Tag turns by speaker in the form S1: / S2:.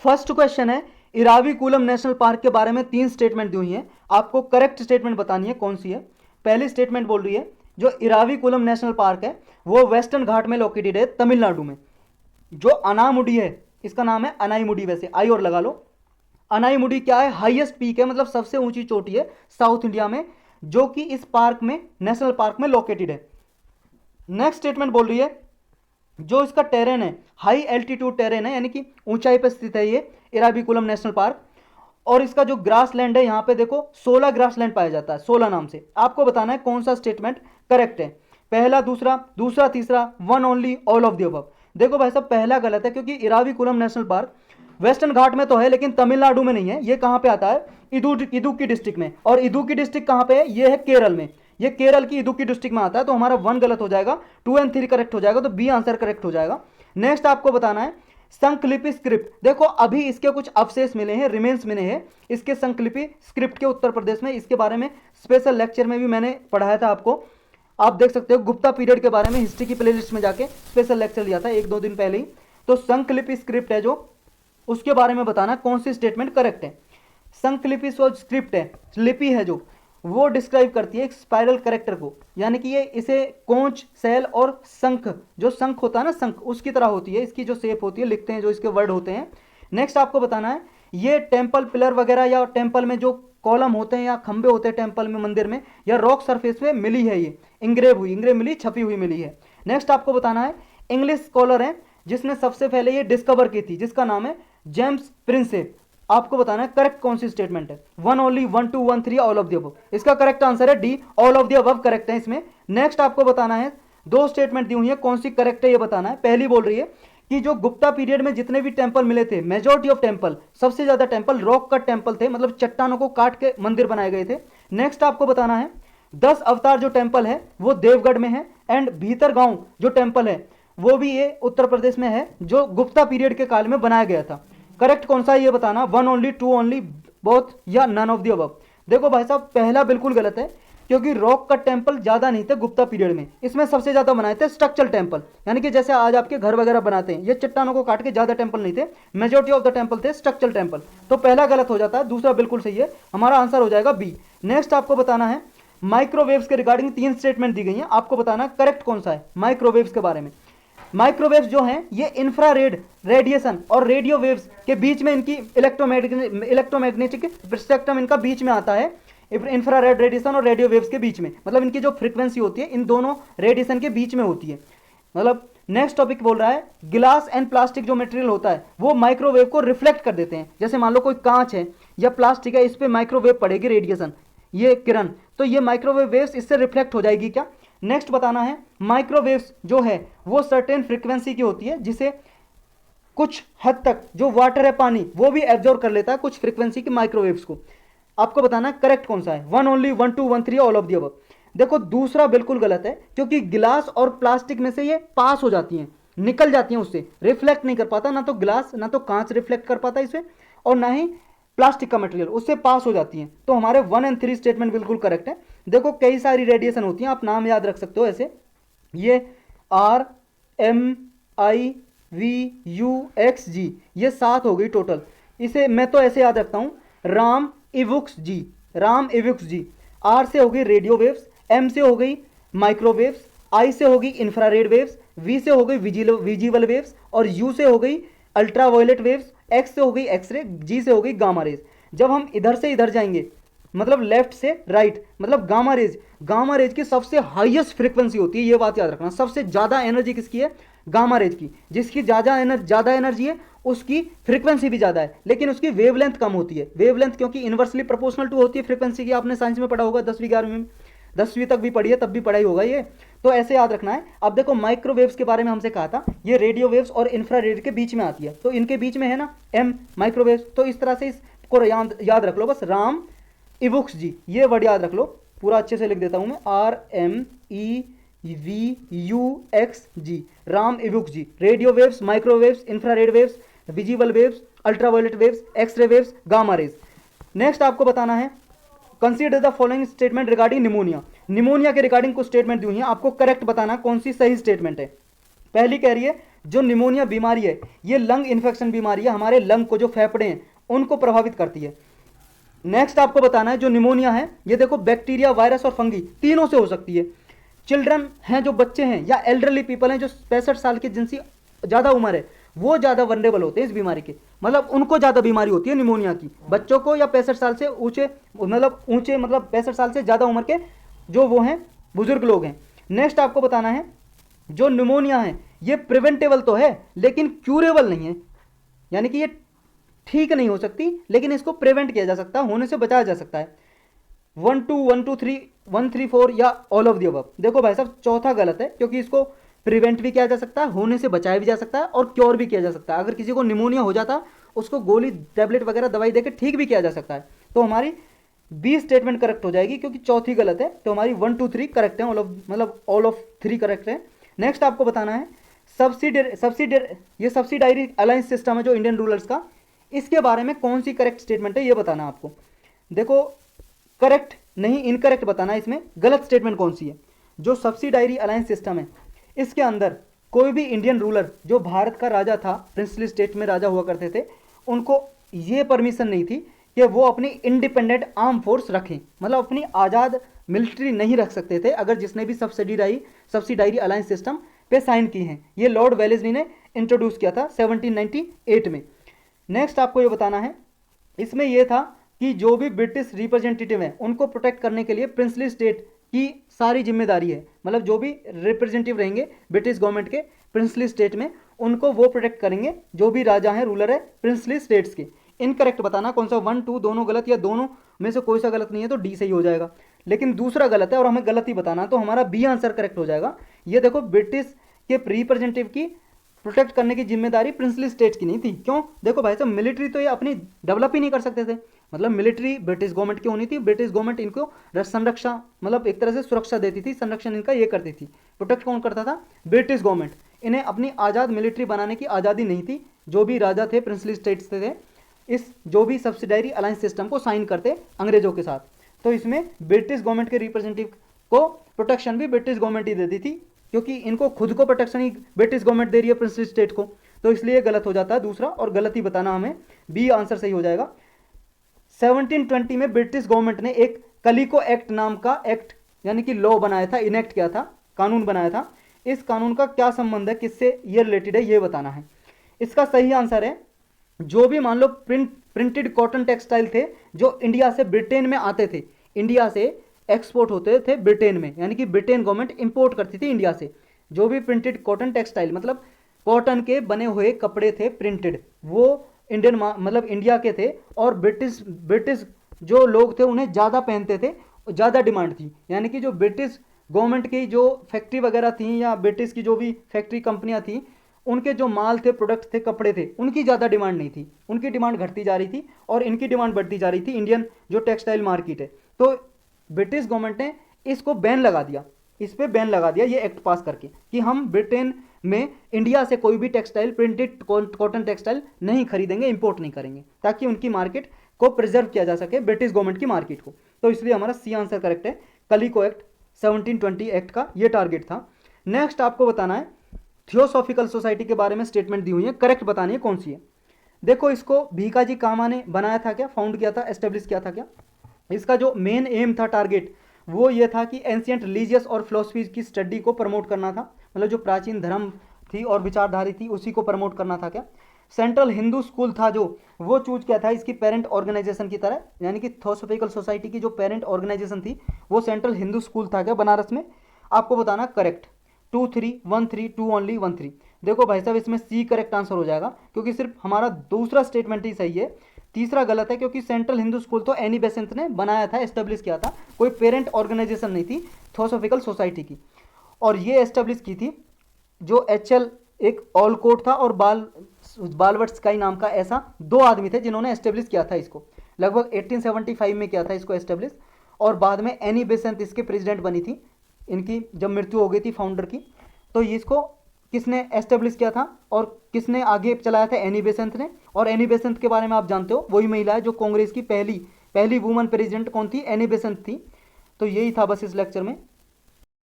S1: First question है, Eravikulam national park के बारे में 3 स्टेटमेंट दी हुई हैं, आपको करेक्ट स्टेटमेंट बतानी है कौन सी है। पहली स्टेटमेंट बोल रही है जो इराविकुलम नेशनल पार्क है वो वेस्टर्न घाट में लोकेटेड है, तमिलनाडु में। जो अनामुडी है, इसका नाम है अनाईमुडी, वैसे आई और लगा लो। अनाईमुडी क्या है, हाईएस्ट पीक है, मतलब सबसे ऊंची चोटी है साउथ इंडिया में, जो कि इस पार्क में, नेशनल पार्क में लोकेटेड है। नेक्स्ट स्टेटमेंट बोल रही है जो इसका टेरेन है, हाई एल्टीट्यूड टेरेन है, यानी कि ऊंचाई पर स्थित है ये इराविकुलम नेशनल पार्क। और इसका जो ग्रास लैंड है, यहां पे देखो 16 ग्रास लैंड पाया जाता है, 16 नाम से। आपको बताना है कौन सा स्टेटमेंट करेक्ट है, पहला, दूसरा, दूसरा तीसरा, one only, all of the above. देखो भाई साहब, पहला गलत है, क्योंकि इराविकुलम नेशनल पार्क वेस्टर्न घाट में तो है लेकिन तमिलनाडु में नहीं है। ये कहां पे आता है, इदुक्की डिस्ट्रिक्ट में। और इदुक्की डिस्ट्रिक्ट कहां पे है, ये है केरल में, ये केरल की इदुक्की डिस्ट्रिक्ट में आता है। तो हमारा 1 गलत हो जाएगा, 2 एंड 3 करेक्ट हो जाएगा, तो बी आंसर करेक्ट हो जाएगा। नेक्स्ट आपको बताना है संकलिपि स्क्रिप्ट। देखो अभी इसके कुछ अवशेष मिले हैं, रिमेन्स मिले हैं इसके संकलिपि स्क्रिप्ट के उत्तर प्रदेश में। इसके बारे में स्पेशल लेक्चर में भी मैंने पढ़ाया था आपको, आप देख सकते हो। गुप्ता पीरियड के बारे में हिस्ट्री की प्लेलिस्ट में जाके स्पेशल लेक्चर लिया था 1-2 दिन पहले ही। तो संकलिपि स्क्रिप्ट है जो, उसके बारे में बताना कौन सी स्टेटमेंट करेक्ट है। संकलिपि जो स्क्रिप्ट है, लिपि है जो, वो डिस्क्राइब करती है एक स्पाइरल कैरेक्टर को, यानी कि ये इसे कोंच, सेल और शंख, जो शंख होता है ना, शंख, उसकी तरह होती है इसकी जो शेप होती है, लिखते हैं जो इसके वर्ड होते हैं। नेक्स्ट आपको बताना है ये टेम्पल पिलर वगैरह या टेम्पल में जो कॉलम होते हैं या खंबे होते हैं टेम्पल में, मंदिर में, या रॉक सरफेस में मिली है, ये इंग्रेव मिली, छपी हुई मिली है। नेक्स्ट आपको बताना है इंग्लिश स्कॉलर है जिसने सबसे पहले ये डिस्कवर की थी, जिसका नाम है जेम्स प्रिंसेप। आपको बताना है करेक्ट कौन सी स्टेटमेंट है, 1 only, 1 2 1 3, all of the above. इसका करेक्ट आंसर है D, all of the above correct है इसमें। नेक्स्ट आपको बताना है 2 स्टेटमेंट दी हुई है, कौन सी करेक्ट है ये बताना है। पहली बोल रही है कि जो गुप्ता पीरियड में जितने भी टेंपल मिले थे, मेजॉरिटी ऑफ टेंपल, सबसे ज्यादा टेंपल रॉक कट टेंपल थे, मतलब चट्टानों को काट के मंदिर बनाए गए थे। नेक्स्ट आपको बताना है 10 अवतार जो टेंपल है वो देवगढ़ में है, एंड भीतर गांव जो टेंपल है वो भी ये उत्तर प्रदेश में है, जो गुप्ता पीरियड के काल में बनाया गया था। करेक्ट कौन सा है ये बताना, 1 ओनली, 2 ओनली, बोथ, या नन ऑफ द अबव। देखो भाई साहब, पहला बिल्कुल गलत है, क्योंकि रॉक का टेंपल ज्यादा नहीं थे गुप्ता पीरियड में, इसमें सबसे ज्यादा बनाए थे स्ट्रक्चरल टेंपल, यानी कि जैसे आज आपके घर वगैरह बनाते हैं, ये चट्टानों को काट के ज्यादा टेंपल नहीं थे, मेजोरिटी ऑफ द टेंपल थे स्ट्रक्चरल टेंपल। तो पहला गलत हो जाता है, दूसरा बिल्कुल सही है, हमारा आंसर हो जाएगा बी। नेक्स्ट आपको बताना है माइक्रोवेव्स के रिगार्डिंग 3 स्टेटमेंट दी गई हैं, आपको बताना करेक्ट कौन सा है माइक्रोवेव्स के बारे में। माइक्रोवेव्स जो हैं ये इंफ्रारेड रेडिएशन और रेडियो वेव्स के बीच में, इनकी इलेक्ट्रोमैग्नेटिक स्पेक्ट्रम इनका बीच में आता है, इंफ्रारेड रेडिएशन और रेडियो वेव्स के बीच में, मतलब इनकी जो फ्रीक्वेंसी होती है इन दोनों रेडिएशन के बीच में होती है, मतलब। नेक्स्ट टॉपिक बोल रहा है गिलास एंड प्लास्टिक जो मटेरियल होता है वो माइक्रोवेव को रिफ्लेक्ट कर देते हैं। जैसे मान लो कोई कांच है या प्लास्टिक है, इस पर माइक्रोवेव पड़ेगी, रेडिएशन, ये किरण, तो ये माइक्रोवेव वेव्स इससे रिफ्लेक्ट हो जाएगी क्या। नेक्स्ट बताना है माइक्रोवेव्स जो है वो सर्टेन फ्रीक्वेंसी की होती है, जिसे कुछ हद तक जो वाटर है, पानी, वो भी एब्जॉर्ब कर लेता है कुछ फ्रीक्वेंसी की माइक्रोवेव्स को। आपको बताना है करेक्ट कौन सा है, 1 only, 1 2 1 3, all of the above. देखो दूसरा बिल्कुल गलत है, क्योंकि गिलास और प्लास्टिक में से ये पास हो जाती हैं, निकल जाती हैं, उससे रिफ्लेक्ट नहीं कर पाता, ना तो गिलास ना तो कांच रिफ्लेक्ट कर पाता इसे, और ना ही प्लास्टिक का मटेरियल, उससे पास हो जाती हैं। तो हमारे 1 एंड 3 स्टेटमेंट बिल्कुल करेक्ट है। देखो कई सारी रेडिएशन होती हैं, आप नाम याद रख सकते हो ऐसे, ये R M I V U X G, ये 7 हो गई टोटल। इसे मैं तो ऐसे याद रखता हूं, राम इवुक्स जी, राम इवुक्स जी। R से हो गई रेडियो वेव्स, M से हो गई माइक्रोवेव्स, I से हो गई इंफ्रारेड वेव्स, V से हो गई विजिबल वेव्स, और U से हो गई अल्ट्रावायलेट वेव्स, X से हो गई एक्सरे, G से हो गई गामा रेज। जब हम इधर से इधर जाएंगे, मतलब लेफ्ट से राइट, मतलब गामा रेज की सबसे हाईएस्ट फ्रीक्वेंसी होती है, ये बात याद रखना। सबसे ज्यादा एनर्जी किसकी है, गामा रेज की। जिसकी ज्यादा एनर्जी है उसकी फ्रीक्वेंसी भी ज्यादा है, लेकिन उसकी वेवलेंथ कम होती है। वेवलेंथ क्योंकि इनवर्सली प्रोपोर्शनल टू होती है फ्रीक्वेंसी की, आपने साइंस में पढ़ा होगा 10वीं 11वीं में, 10वीं तक भी पढ़ी है, तब भी पढ़ाई होगा ये, तो ऐसे याद रखना है। अब देखो माइक्रोवेव्स के बारे में हमसे कहा था, ये रेडियो वेव्स और इंफ्रारेड के बीच में आती है, तो इनके बीच में है ना M माइक्रोवेव्स, तो इस तरह से इसको याद रख लो बस, राम इवुक्स जी, ये वर्ड याद रख लो, पूरा अच्छे से लिख देता हूं मैं, RMEVUX जी, राम इवुक्स जी। Radio waves, microwaves, infrared waves, visible waves, ultraviolet waves, X-ray waves, gamma rays. Next आपको बताना है consider the following statement regarding pneumonia. Pneumonia के रिगार्डिंग कुछ स्टेटमेंट दी हुई हैं, आपको करेक्ट बताना कौन सी सही स्टेटमेंट है। पहली कह रही है जो निमोनिया बीमारी है ये लंग इन्फेक्शन बीमारी है, हमारे लंग को जो फेफड़े हैं उनको प्रभावित करती है। नेक्स्ट आपको बताना है जो निमोनिया है ये देखो बैक्टीरिया, वायरस और फंगी तीनों से हो सकती है। चिल्ड्रन हैं, जो बच्चे हैं या एल्डरली पीपल हैं जो 65 साल की जिनकी ज़्यादा उम्र है वो ज़्यादा वनरेबल होते हैं इस बीमारी के, मतलब उनको ज़्यादा बीमारी होती है निमोनिया की। बच्चों को या 65 साल से ऊंचे मतलब 65 साल से ज़्यादा उम्र के जो वो हैं बुजुर्ग लोग हैं। नेक्स्ट आपको बताना है जो निमोनिया है ये प्रिवेंटेबल तो है लेकिन क्यूरेबल नहीं है, यानी कि ये ठीक नहीं हो सकती लेकिन इसको प्रिवेंट किया जा सकता है, होने से बचाया जा सकता है। 1 2 1 2 3 1 3 4 या ऑल ऑफ दी अबव। देखो भाई साहब चौथा गलत है क्योंकि इसको प्रिवेंट भी किया जा सकता है, होने से बचाया भी जा सकता है और क्योर भी किया जा सकता है। अगर किसी को निमोनिया हो जाता उसको गोली टैबलेट वगैरह दवाई देकर ठीक भी किया जा सकता है। तो हमारी बी स्टेटमेंट करेक्ट हो जाएगी क्योंकि चौथी गलत है, तो हमारी 1 2 3 करेक्ट है, ऑल ऑफ 3 करेक्ट है। नेक्स्ट आपको बताना है सब्सिडायरी अलायंस सिस्टम है जो इंडियन रूलर्स का, इसके बारे में कौन सी करेक्ट स्टेटमेंट है ये बताना आपको। देखो करेक्ट नहीं इनकरेक्ट बताना है, इसमें गलत स्टेटमेंट कौन सी है। जो सब्सिडायरी अलायंस सिस्टम है इसके अंदर कोई भी इंडियन रूलर जो भारत का राजा था, प्रिंसली स्टेट में राजा हुआ करते थे, उनको ये परमिशन नहीं थी कि वो अपनी इंडिपेंडेंट आर्म फोर्स रखें, मतलब अपनी आज़ाद मिलिट्री नहीं रख सकते थे अगर जिसने भी सब्सिडायरी अलायंस सिस्टम पे साइन की हैं। ये लॉर्ड वेलेस्ली ने इंट्रोड्यूस किया था 1798 में। नेक्स्ट आपको ये बताना है, इसमें यह था कि जो भी ब्रिटिश रिप्रेजेंटेटिव हैं उनको प्रोटेक्ट करने के लिए प्रिंसली स्टेट की सारी जिम्मेदारी है, मतलब जो भी रिप्रेजेंटेटिव रहेंगे ब्रिटिश गवर्नमेंट के प्रिंसली स्टेट में उनको वो प्रोटेक्ट करेंगे, जो भी राजा हैं रूलर है प्रिंसली स्टेट्स के। इनकरेक्ट बताना कौन सा, 1 2 दोनों गलत या दोनों में से कोई सा गलत नहीं है तो डी सही हो जाएगा, लेकिन दूसरा गलत है और हमें गलत ही बताना, तो हमारा बी आंसर करेक्ट हो जाएगा। ये देखो ब्रिटिश के रिप्रेजेंटेटिव की प्रोटेक्ट करने की जिम्मेदारी प्रिंसली स्टेट्स की नहीं थी। क्यों? देखो भाई साहब मिलिट्री तो ये अपनी डेवलप ही नहीं कर सकते थे, मतलब मिलिट्री ब्रिटिश गवर्नमेंट की होनी थी, ब्रिटिश गवर्नमेंट इनको संरक्षा मतलब एक तरह से सुरक्षा देती थी, संरक्षण इनका ये करती थी। प्रोटेक्ट कौन करता था? British government. इन्हें अपनी आज़ाद मिलिट्री बनाने की आज़ादी नहीं थी। जो भी राजा थे प्रिंसली स्टेट्स थे इस जो भी सब्सिडायरी अलायंस सिस्टम को साइन करते अंग्रेजों के साथ, तो इसमें ब्रिटिश गवर्नमेंट के रिप्रेजेंटेटिव को प्रोटेक्शन भी ब्रिटिश गवर्नमेंट ही देती थी, क्योंकि इनको खुद को प्रोटेक्शन ही ब्रिटिश गवर्नमेंट दे रही है प्रिंसली स्टेट को, तो इसलिए गलत हो जाता है दूसरा, और गलत ही बताना हमें, बी आंसर सही हो जाएगा। 1720 में ब्रिटिश गवर्नमेंट ने एक कलिको एक्ट नाम का एक्ट यानी कि लॉ बनाया था, इनेक्ट किया था, कानून बनाया था। इस कानून का क्या संबंध है, किससे ये रिलेटेड है, ये बताना है। इसका सही आंसर है जो भी मान लो प्रिंटेड कॉटन टेक्सटाइल थे जो इंडिया से ब्रिटेन में आते थे, इंडिया से एक्सपोर्ट होते थे ब्रिटेन में, यानी कि ब्रिटेन गवर्नमेंट इंपोर्ट करती थी इंडिया से। जो भी प्रिंटेड कॉटन टेक्सटाइल मतलब कॉटन के बने हुए कपड़े थे प्रिंटेड, वो इंडियन मतलब इंडिया के थे, और ब्रिटिश जो लोग थे उन्हें ज़्यादा पहनते थे, ज़्यादा डिमांड थी। यानी कि जो ब्रिटिश गवर्नमेंट की जो फैक्ट्री वगैरह थी या ब्रिटिश की जो भी फैक्ट्री कंपनियां थी, उनके जो माल थे, प्रोडक्ट थे, कपड़े थे, उनकी ज़्यादा डिमांड नहीं थी, उनकी डिमांड घटती जा रही थी और इनकी डिमांड बढ़ती जा रही थी। इंडियन जो टेक्सटाइल मार्केट है, तो ब्रिटिश गवर्नमेंट ने इसको बैन लगा दिया, इस पर बैन लगा दिया ये एक्ट पास करके कि हम ब्रिटेन में इंडिया से कोई भी टेक्सटाइल प्रिंटेड कॉटन टेक्सटाइल नहीं खरीदेंगे, इंपोर्ट नहीं करेंगे, ताकि उनकी मार्केट को प्रिजर्व किया जा सके, ब्रिटिश गवर्नमेंट की मार्केट को। तो इसलिए हमारा सी आंसर करेक्ट है, कलिको एक्ट 1720 एक्ट का ये टारगेट था। नेक्स्ट आपको बताना है थियोसॉफिकल सोसाइटी के बारे में स्टेटमेंट दी हुई है, करेक्ट बतानी है कौन सी है। देखो इसको भीकाजी कामा ने बनाया था क्या, फाउंड किया था, एस्टेब्लिश किया था क्या? इसका जो मेन एम था, टारगेट, वो ये था कि एंशियंट रिलीजियस और फिलोसफी की स्टडी को प्रमोट करना था, मतलब जो प्राचीन धर्म थी और विचारधारी थी उसी को प्रमोट करना था क्या? सेंट्रल हिंदू स्कूल था जो, वो चूज किया था इसकी पेरेंट ऑर्गेनाइजेशन की तरह, यानी कि थियोसॉफिकल सोसाइटी की जो पेरेंट ऑर्गेनाइजेशन थी वो सेंट्रल हिंदू स्कूल था क्या बनारस में? आपको बताना करेक्ट। 2 3 1 3 2 ओनली 1 3। देखो भाई साहब इसमें सी करेक्ट आंसर हो जाएगा, क्योंकि सिर्फ हमारा दूसरा स्टेटमेंट ही सही है, तीसरा गलत है, क्योंकि सेंट्रल हिंदू स्कूल तो एनी बेसेंट ने बनाया था, एस्टेब्लिश किया था, कोई पेरेंट ऑर्गेनाइजेशन नहीं थी थियोसॉफिकल सोसाइटी की। और ये एस्टेब्लिश की थी जो HL एक ऑलकोट था और बालवर्ट स्काई नाम का ऐसा 2 आदमी थे जिन्होंने एस्टेब्लिश किया था इसको, लगभग 1875 में किया था इसको एस्टेब्लिश, और बाद में एनी बेसेंट इसके प्रेसिडेंट बनी थी, इनकी जब मृत्यु हो गई थी फाउंडर की। तो इसको किसने एस्टेब्लिश किया था और किसने आगे चलाया था? एनी बेसेंट ने। और एनी बेसेंट के बारे में आप जानते हो, वही महिला है जो कांग्रेस की पहली वुमन प्रेसिडेंट कौन थी? एनी बेसेंट थी। तो यही था बस इस लेक्चर में।